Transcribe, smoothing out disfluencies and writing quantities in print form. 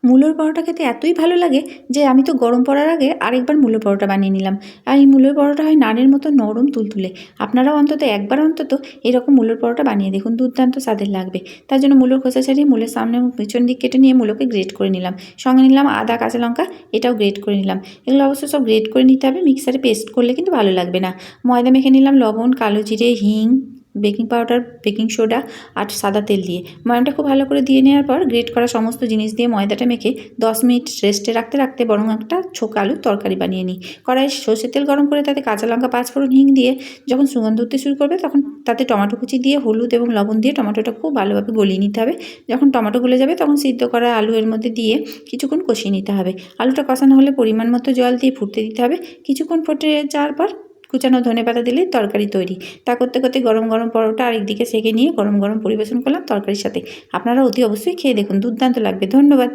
মূলোর পরোটা খেতে এতই ভালো লাগে যে আমি তো গরম পড়ার আগে আরেকবার মূলোর পরোটা বানিয়ে নিলাম। আর এই মূলোর পরোটা হয় নানের মতো নরম তুলতুলে। আপনারাও অন্তত একবার অন্তত এরকম মূলোর পরোটা বানিয়ে দেখুন, দুর্দান্ত স্বাদের লাগবে। তার জন্য মূলোর খোসা ছাড়িয়ে মূলের সামনে এবং পিছন দিক কেটে নিয়ে মূলোকে গ্রেট করে নিলাম। সঙ্গে নিলাম আদা, কাঁচা লঙ্কা, এটাও গ্রেট করে নিলাম। এগুলো অবশ্য সব গ্রেট করে নিতে হবে, মিক্সারে পেস্ট করলে কিন্তু ভালো লাগবে না। ময়দা মেখে নিলাম লবণ, কালো জিরে, হিং, বেকিং পাউডার, বেকিং সোডা আর সাদা তেল দিয়ে। ময়দাটা খুব ভালো করে দিয়ে নেওয়ার পর গ্রেট করা সমস্ত জিনিস দিয়ে ময়দাটা মেখে 10 মিনিট রেস্টে রাখতে রাখতে বরং একটা ছোকা আলুর তরকারি বানিয়ে নিই। কড়াইয়ে সর্ষের তেল গরম করে তাতে কাঁচা লঙ্কা, পাঁচফোড়ন, হিং দিয়ে যখন সুগন্ধ উঠতে শুরু করবে তখন তাতে টমেটো কুচি দিয়ে হলুদ এবং লবণ দিয়ে টমেটোটা খুব ভালোভাবে গলিয়ে নিতে হবে। যখন টমেটো গলে যাবে তখন সিদ্ধ করা আলু এর মধ্যে দিয়ে কিছুক্ষণ কষিয়ে নিতে হবে। আলুটা কষানো হলে পরিমাণ মতো জল দিয়ে ফুটতে দিতে হবে। কিছুক্ষণ ফুটে যাওয়ার পর কুচানো ধনেপাতা দিলেই তরকারি তৈরি। তা করতে করতে গরম গরম পরোটা আরেকদিকে সেঁকে নিয়ে গরম গরম পরিবেশন করলাম তরকারির সাথে। আপনারা অতি অবশ্যই খেয়ে দেখুন, দুর্দান্ত লাগবে। ধন্যবাদ।